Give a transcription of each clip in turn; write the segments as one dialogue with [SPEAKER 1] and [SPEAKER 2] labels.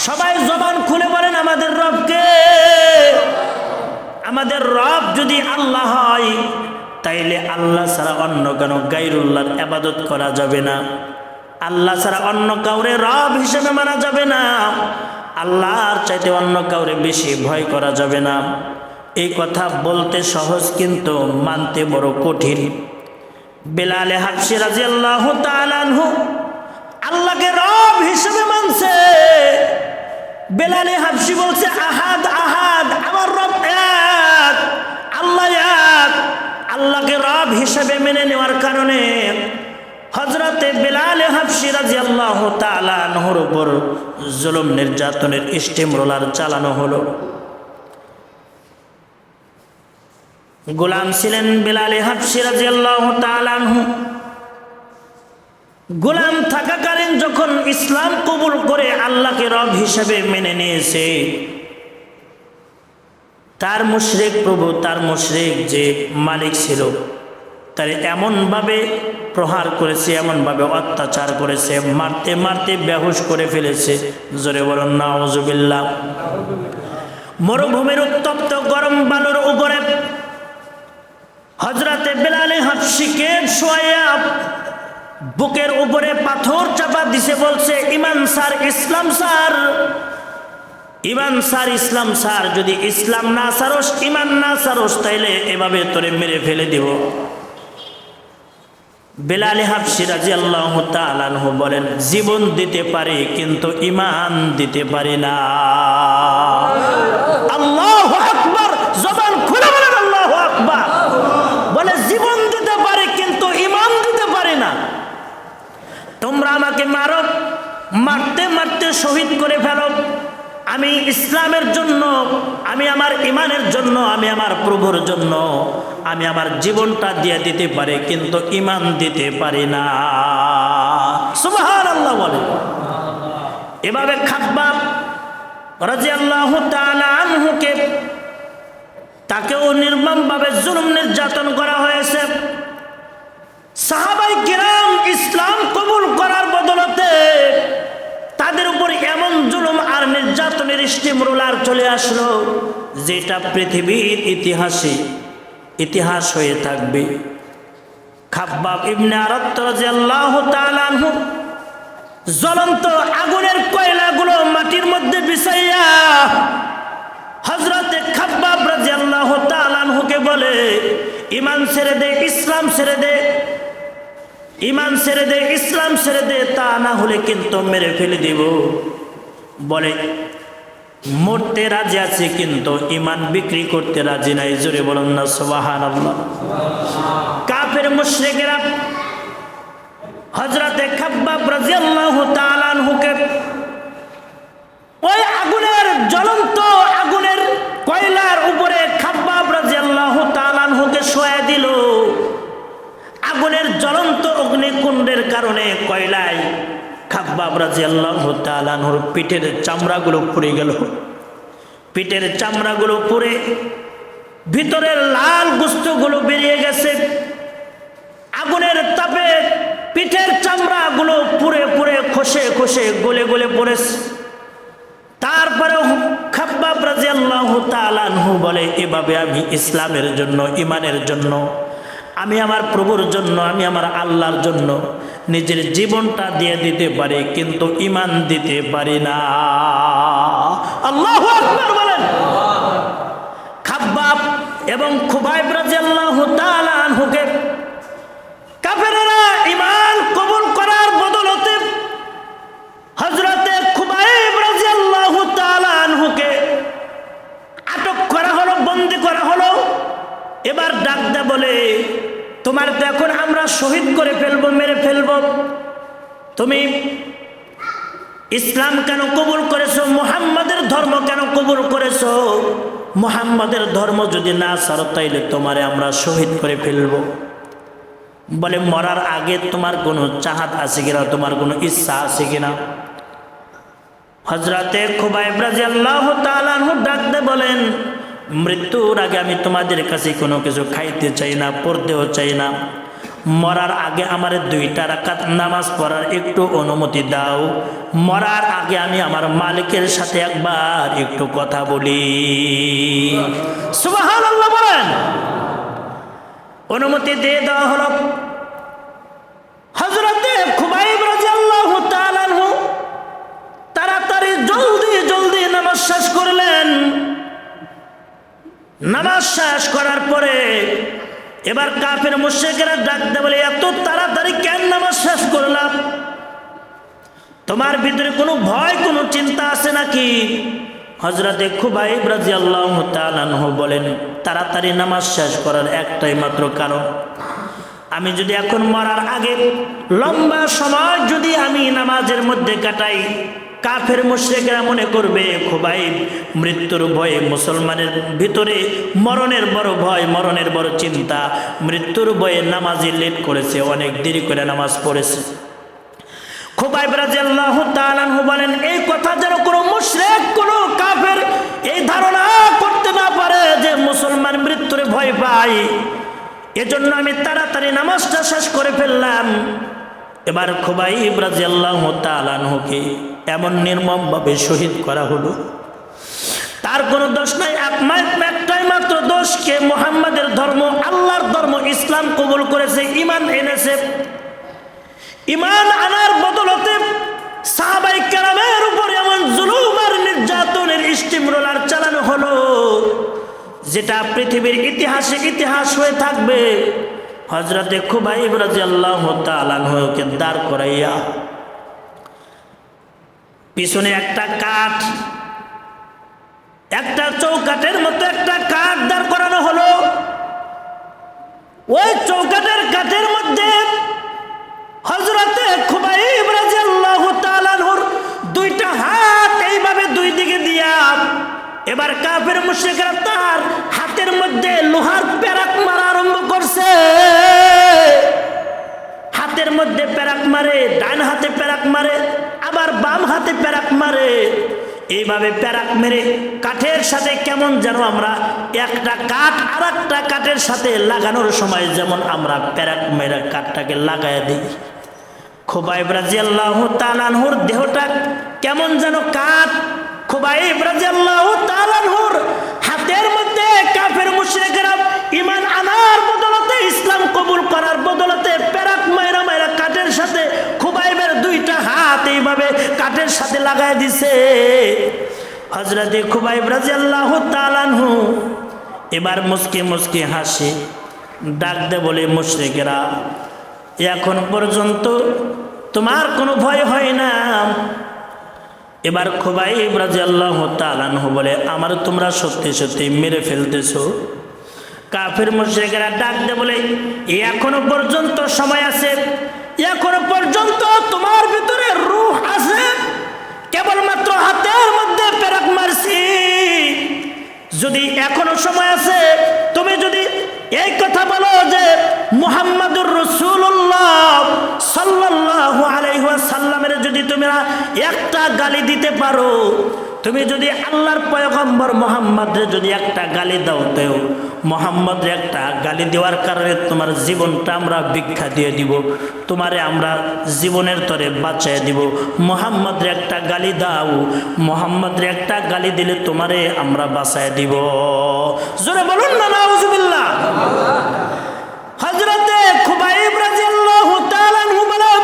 [SPEAKER 1] সবাই জবান খুলে বলেন আমাদের রবকে। আমাদের রব যদি আল্লাহ হয় তাইলে আল্লাহ ছাড়া অন্য কেন গায়রুল্লাহর ইবাদত করা যাবে না, আল্লাহ ছাড়া অন্য কাউরে রব হিসেবে মানা যাবে না, আল্লাহর চাইতে অন্য কাউরে বেশি ভয় করা যাবে না। এই কথা বলতে সহজ কিন্তু মানতে বড় কঠিন। বেলাল হাবশী রাদিয়াল্লাহু তাআলা আনহু আল্লাহকে রব হিসেবে মানছে। বেলাল হাবশী বলছে আহাদ আহাদ, আমার রব এক, আল্লাহ এক। আল্লাহকে রব হিসেবে মেনে নেওয়ার কারণে হযরতে বেলাল হাবশী রাদিয়াল্লাহু তাআলা আনহুর উপর জুলুম নির্যাতনের স্টিম রোলার চালানো হলো। গোলাম ছিলেন বেলাল হাবশী রাদিয়াল্লাহু তাআলা আনহু। গোলাম থাকাকালীন যখন ইসলাম কবুল করে আল্লাহকে রব হিসেবে মেনে নিয়েছে, তার মুশরিক প্রভু, তার মুশরিক যে মালিক ছিল, তার এমনভাবে প্রহার করেছে, এমনভাবে অত্যাচার করেছে, মারতে মারতে বেহুশ করে ফেলেছে। জোরে বলুন নাউজুবিল্লাহ। মরুভূমির উত্তপ্ত গরম বালুর উপরে হযরতে বেলাল হাবশীকে শোয়াইয়া বুকের উপরে পাথর চাপা দিছে, বলছে ইমান স্যার, ইসলাম স্যার, ইমান স্যার, ইসলাম স্যার, যদি ইসলাম না সারস, ইমান না সারস, তাইলে এভাবে তোরে মেরে ফেলে দিব। বেলাল হাবশী রাদিয়াল্লাহু তাআলা আনহু বলেন জীবন দিতে পারি কিন্তু ইমান দিতে পারি না। আল্লাহু আকবার, জবান খুলে বলেন আল্লাহু আকবার। বলে জীবন দিতে পারি কিন্তু ইমান দিতে পারি না। তোমরা আমাকে মারো, মারতে মারতে শহীদ করে ফেলো, আমি ইসলামের জন্য, আমি আমার ইমানের জন্য, আমি আমার প্রভুর জন্য আমি আমার জীবনটা দিয়ে দিতে পারি কিন্তু ইমান দিতে পারি না। সুবহানাল্লাহ বলে। এভাবে খাব্বাব রাদিয়াল্লাহু তাআলা আনহুকে, তাকেও নির্মমভাবে জুলুম নির্যাতন করা হয়েছে। সাহাবায়ে কিরাম ইসলাম কবুল করার বদলতে তাদের উপর এমন জুলুম আর নির্যাতনের স্টিম রোলার চলে আসলো যেটা পৃথিবীর ইতিহাসে ইতিহাস হয়ে থাকবে। খাব্বাব ইবনে আরাত রাদিয়াল্লাহু তাআলা আনহু জ্বলন্ত আগুনের কয়লাগুলো মাটির মধ্যে বিছাইয়া হযরতে খাব্বাব রাদিয়াল্লাহু তাআলা আনহুকে বলে ঈমান ছেড়ে দে, ইসলাম ছেড়ে দে, ঈমান ছেড়ে দে, ইসলাম ছেড়ে দে, তা না হলে কিন্তু মেরে ফেলে দিব। বলে মরতে রাজি আছে কিন্তু ঈমান বিক্রি করতে রাজি নাই। জোরে বলুন না সুবহানাল্লাহ। কাফের মুশরিকেরা হযরতে খাব্বাব রাদিয়াল্লাহু তাআলা আনহুকে ওই আগুনের, জ্বলন্ত আগুনের কয়লার উপরে খাব্বাব রাদিয়াল্লাহু তাআলা আনহুকে শোয়া দিল। আগুনের জ্বলন্ত অগ্নিকুণ্ডের কারণে কয়লায় খাব্বাব রাদিয়াল্লাহু তাআলা আনহুর পিঠের চামড়াগুলো পুড়ে গেল। পিঠের চামড়াগুলো পুড়ে ভিতরের লাল গোশতগুলো বেরিয়ে গেছে। আগুনের তাপে পিঠের চামড়াগুলো পুড়ে পুড়ে খসে খসে গলে গলে পড়েছে। তারপরেও খাব্বাব রাদিয়াল্লাহু তাআলা আনহু বলে এভাবে আমি ইসলামের জন্য, ঈমানের জন্য, আমি আমার প্রভুর জন্য, আমি আমার আল্লাহর জন্য নিজের জীবনটা দিয়ে দিতে পারি কিন্তু ঈমান দিতে পারি না। আল্লাহু আকবার বলেন। খাব্বাব এবং খুবাইব রাদিয়াল্লাহু তাআলা আনহুকে কাফেররা ঈমান কবুল করার বদলতে হযরতে খুবাইব রাদিয়াল্লাহু তাআলা আনহুকে আটক করা হলো, বন্দী করা হলো। এবার ডাক দে বলে তোমার তো এখন আমরা শহীদ করে ফেলবো, মেরে ফেলবো, তুমি ইসলাম কেন কবুল করেছো, মুহাম্মাদের ধর্ম কেন কবুল করেছো? মুহাম্মাদের ধর্ম যদি না ছাড়ো তাইলে তোমারে আমরা শহীদ করে ফেলবো। বলে মরার আগে তোমার কোনো চাহাত আছে কিনা, তোমার কোনো ইচ্ছা আছে কিনা? হযরতে খুবাইব রাদিয়াল্লাহু তাআলা আনহু ডাক দে বলেন মৃত্যুর আগে আমি তোমাদের কাছে কোনো কিছু খাইতে চাই না, পড়তেও চাই না। মরার আগে আমার 2টা রাকাত নামাজ পড়ার একটু অনুমতি দাও, মরার আগে আমি আমার মালিকের সাথে একবার একটু কথা বলি। সুবহানাল্লাহ বলেন। অনুমতি দিয়ে দেওয়া হলো। হযরতে খুবাইব রাদিয়াল্লাহু তাআলা আনহু তাড়াতাড়ি জলদি নামাজ শেষ করলেন। নামাজ শেষ করার পরে এবার কাফের মুশরিকরা ডাকতে বলে, এত তাড়াতাড়ি কেন নামাজ শেষ করলাম? তোমার ভিতরে কোনো ভয় কোনো চিন্তা আছে নাকি? হযরতে খুবাইব রাদিয়াল্লাহু তাআলা আনহু বলেন, তাড়াতাড়ি নামাজ শেষ করার একটাই মাত্র কারণ, আমি যদি এখন মরার আগে লম্বা সময় যদি আমি নামাজের মধ্যে কাটাই, কাফের মুশরিকরা মনে করবে খুবাইব মৃত্যুর ভয়ে, মুসলমানের ভিতরে মরণের বড় ভয়, মরণের বড় চিন্তা, মৃত্যুর ভয়ে নামাজে লেট করেছে, অনেক দেরি করে নামাজ পড়েছে। খুবাইব রাদিয়াল্লাহু তাআলা আনহু বলেন, এই কথা যেন কোনো মুশরিক কোনো কাফের এই ধারণা করতে না পারে যে মুসলমান মৃত্যুর ভয় পায়, এজন্য আমি তাড়াতাড়ি নামাজটা শেষ করে ফেললাম। এবার খুবাইব রাদিয়াল্লাহু তাআলা আনহুকে এমন নির্মমভাবে শহীদ করা হলো। তার কোনো দোষ নাই, একটাই মাত্র দোষকে মুহাম্মাদের ধর্ম, আল্লাহর ধর্ম ইসলাম কবুল করেছে, ঈমান এনেছে। ঈমান আনার বদলতে সাহাবায়ে কেরামের উপর এমন জুলুম আর নির্যাতনের স্টিমরোলার চালানো হলো যেটা পৃথিবীর ইতিহাস হয়ে থাকবে। হযরতে খুবাইব রাদিয়াল্লাহু তাআলা আনহুকে দাঁড় করাইয়া পিছনে একটা কাঠ, একটা চৌকাঠের মতো একটা কাঠ দাঁড় করানো হলো। ওই চৌকাঠের কাঠের মধ্যে হযরতে খুবাইব রাদিয়াল্লাহু তাআলা আনহুর 2টা হাত এইভাবে 2 দিকে দিয়া, এবার কাফের মুশরিকরা তার হাতের মধ্যে লোহার পেরাক মারা আরম্ভ করছে। হাতের মধ্যে পেরাক মারে, ডান হাতে পেরাক মারে, আবার বাম হাতে পেরাক মারে। এইভাবে পেরাক মেরে কাঠের সাথে কেমন যেন আমরা একটা কাঠ আর একটা কাঠের সাথে লাগানোর সময় যেমন আমরা পেরাক মেরে কাঠটাকে লাগায় দিই, খুবাইব রাদিয়াল্লাহু তাআলা আনহুর দেহটা কেমন যেন কাঠ। খুবাইব রাদিয়াল্লাহু তাআলা আনহুর হাতের মধ্যে কাফের মুশরিকরা ঈমান আনার বদলতে, ইসলাম কবুল করার বদলতে পেরাক মাইরা কাঠের সাথে খুবাইবের 2টা হাত এইভাবে কাঠের সাথে লাগায় দিছে। হযরতে খুবাইব রাদিয়াল্লাহু তাআলা আনহু এবার মুস্কি হাসি ডাক দে বলে, মুশরিকেরা এখন পর্যন্ত তোমার কোনো ভয় হয় না? এবার খুবাইব রাদিয়াল্লাহু তাআলা আনহু বলে, আমার তোমরা সত্যি মেরে ফেলতেছো। কাফের মুশরিকরা ডাক দে বলে, এখনো পর্যন্ত সময় আছে, এখনো পর্যন্ত তোমার ভিতরে রূহ আছে, কেবলমাত্র হাতের মধ্যে পেরাক মারছি। যদি এখনো সময় আছে, তুমি যদি এই কথা বলো যে মুহাম্মাদুর রাসূলুল্লাহ সাল্লাল্লাহু আলাইহি ওয়াসাল্লামের যদি তোমরা একটা গালি দিতে পারো, তুমি যদি আল্লাহর পয়গম্বর মুহাম্মদরে যদি একটা গালি দাও, তো মুহাম্মদরে একটা গালি দেওয়ার কারণে তোমার জীবনটা আমরা ভিক্ষা দিয়ে দিব, তোমারে আমরা জীবনের তরে বাঁচিয়ে দিব। মুহাম্মদরে একটা গালি দাও, মুহাম্মদরে একটা গালি দিলে তোমারে আমরা বাঁচায় দিব। জোরে বলুন না নাউজুবিল্লাহ। হযরতে খুবাইব রাদিয়াল্লাহু তাআলা আনহু বলেন,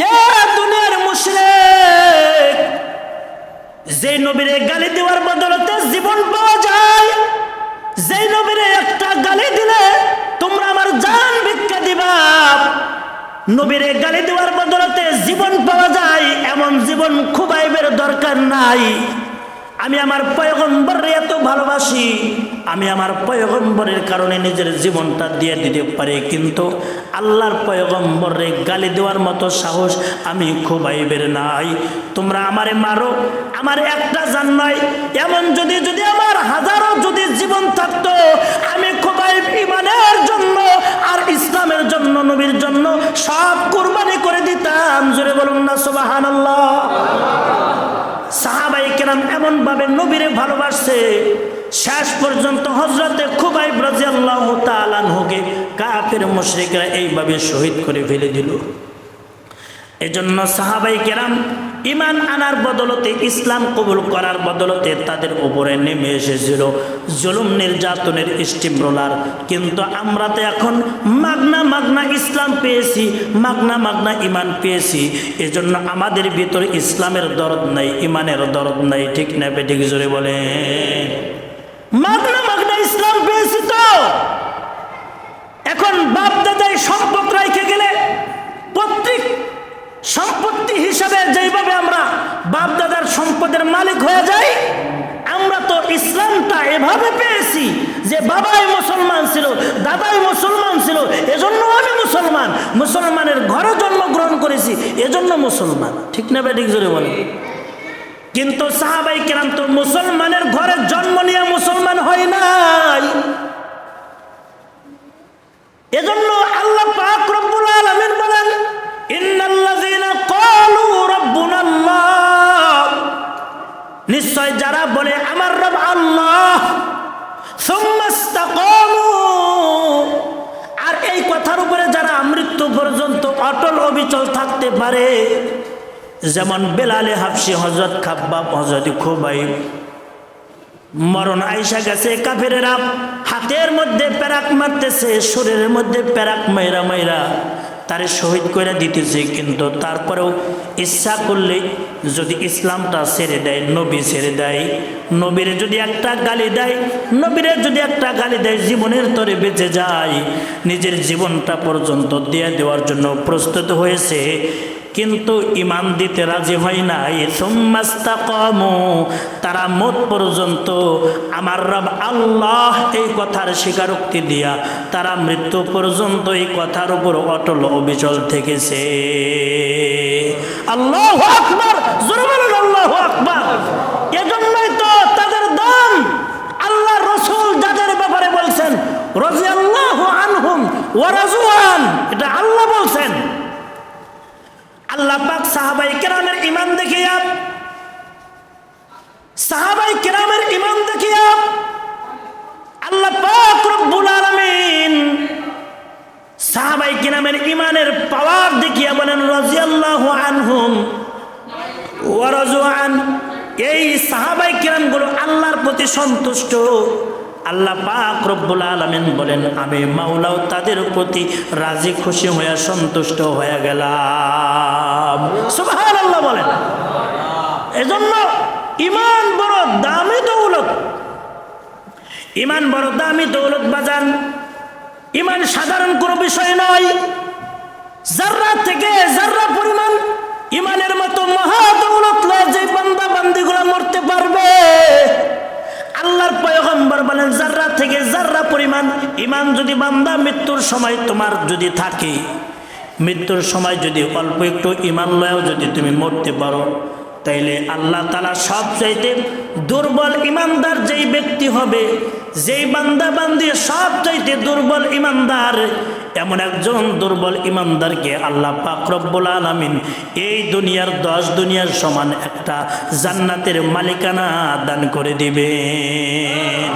[SPEAKER 1] এ দুনিয়ার মুশরিক, যে নবীরে গালি দেওয়ার বদলতে জীবন পাওয়া যায়, যেই নবীরে একটা গালি দিলে তোমরা আমার জান ভিক্ষা দিবা, নবীরে গালি দেওয়ার বদলতে জীবন পাওয়া যায়, এমন জীবন খুবাইবের দরকার নাই। আমি আমার পয়গম্বররে এত ভালোবাসি, আমি আমার পয়গম্বরের কারণে নিজের জীবনটা দিয়ে দিতে পারি, কিন্তু আল্লাহর পয়গম্বররে গালি দেওয়ার মতো সাহস আমি খুবাইবের নাই। তোমরা আমারে মারো, আমার একটা জান নয়, এমন যদি আমার হাজারো যদি জীবন থাকতো, আমি খুবাইব ঈমানের জন্য আর ইসলামের জন্য, নবীর জন্য সব কুরবানি করে দিতাম। জোরে বলুন না সুবহানাল্লাহ। সাহাবায়ে কেরাম এমন ভাবে নবীরে ভালোবাসছে, শেষ পর্যন্ত হযরতে খুবাইব রাদিয়াল্লাহু তাআলা আনহুকে কাফের মুশরিকরা এইভাবে শহীদ করে ফেলে দিল। এজন্য সাহাবাই কেরাম ঈমান আনার বদলতে, ইসলাম কবুল করার বদলতে তাদের উপরে নেমে এসেছিল জুলুম নির্যাতনের স্টিম রোলার। কিন্তু আমরা তো এখন মাগনা মাগনা ইসলাম পেয়েছি, মাগনা মাগনা ঈমান পেয়েছি। এজন্য আমাদের ভিতরে ইসলামের দরদ নাই, ঈমানের দরদ নাই। ঠিক না বেঠিক জোরে বলে? মাগনা মাগনা ইসলাম পেয়েছি তো এখন বাপ দাদাই সম্পদ রাইখে গেলে প্রত্যেক সম্পত্তি হিসাবে যেভাবে আমরা বাপ দাদার সম্পদের মালিক হয়ে যাই, আমরা তো ইসলামটা এভাবে পেয়েছি যে বাবাই মুসলমান ছিল, দাদাই মুসলমান ছিল, এজন্য আমি মুসলমান, মুসলমানের ঘরে জন্মগ্রহণ করেছি এজন্য মুসলমান। ঠিক না বেঠিক জোরে বলে? কিন্তু সাহাবাই কেরাম তো মুসলমানের ঘরে জন্ম নিয়ে মুসলমান হয় নাই। এজন্য আল্লাহ পাক রব্বুল আলামিন বলেন, ইন্নাল্লাযীনা ক্বালু রাব্বুনাল্লাহ, নিশ্চয় যারা বলে আমার রব আল্লাহ, সুম্মা ইসতাকামু, আর এই কথার উপরে যারা মৃত্যু পর্যন্ত অটল অবিচল থাকতে পারে, যেমন বেলালে হাবশী, হযরত খাব্বাব, হযরত খুবাইব, মরণ আইসা গেছে, কাফেরেরা হাতের মধ্যে প্যারাক মারতেছে, শরীরের মধ্যে প্যারাক মাইরা মাইরা তারে শহীদ করে দিতেছে। কিন্তু তারপরেও ইচ্ছা করলে যদি ইসলামটা ছেড়ে দেয়, নবী ছেড়ে দেয়, নবীরে যদি একটা গালি দেয়, নবীরে যদি একটা গালি দেয়, জীবনের তরে বেঁচে যায়, নিজের জীবনটা পর্যন্ত দিয়ে দেওয়ার জন্য প্রস্তুত হয়েছে। কিন্তু ঈমান দিতে রাজি হয় নাই। সুম্মাস্তাকামু, তারা মত পর্যন্ত আমার রব আল্লাহ এই কথার স্বীকারোক্তি দিয়া তারা মৃত্যু পর্যন্ত এই কথার উপর অটল অবিচল থেকেছে। আল্লাহু আকবার, জোরে বলুন আল্লাহু আকবার। এজন্যই তো তাদের দাম আল্লাহ রাসূল যাদের ব্যাপারে বলছেন রাদিয়াল্লাহু আনহুম ওয়া রাযু আন, এটা আল্লাহ বলছেন। আল্লাহ পাক সাহাবায়ে কেরামের ঈমান দেখিয়া, সাহাবায়ে কেরামের ঈমান দেখিয়া আল্লাহ পাক রব্বুল আলামিন সাহাবায়ে কেরামের ঈমানের পাওয়ার দেখিয়া বলেন রাদিয়াল্লাহু আনহুম ওয়া রাযু আন। এই সাহাবায়ে কেরামগুলো আল্লাহর প্রতি সন্তুষ্ট। আল্লাহ পাক রব্বুল আলামিন বলেন আমি মাওলাও তাদের প্রতি রাজি খুশি হয়ে সন্তুষ্ট হয়ে গেলাম। সুবহানাল্লাহ বলেন। এজন্য ঈমান বড় দামি দৌলত, ঈমান বড় দামি দৌলত বাজান। ঈমান সাধারণ কোনো বিষয় নয়। যাররা থেকে যাররা পরিমাণ ঈমানের মতো মহা দৌলত লয়ে যে বান্দা বান্দিগুলো মরতে পারবে, আল্লাহর পয়গম্বর বলেন যাররা থেকে যাররা পরিমাণ ঈমান যদি বান্দা মৃত্যুর সময় তোমার যদি থাকে, মৃত্যুর সময় যদি অল্প একটু ঈমান লয়েও যদি তুমি মরতে পারো, তাইলে আল্লাহ তাআলা সবচাইতে দুর্বল ঈমানদার যেই ব্যক্তি হবে, যেই বান্দা বান্দি সবচাইতে দুর্বল ঈমানদার, এমন একজন দুর্বল ঈমানদারকে আল্লাহ পাক রব্বুল আলামিন এই দুনিয়ার 10 দুনিয়ার সমান একটা জান্নাতের মালিকানা দান করে দিবেন।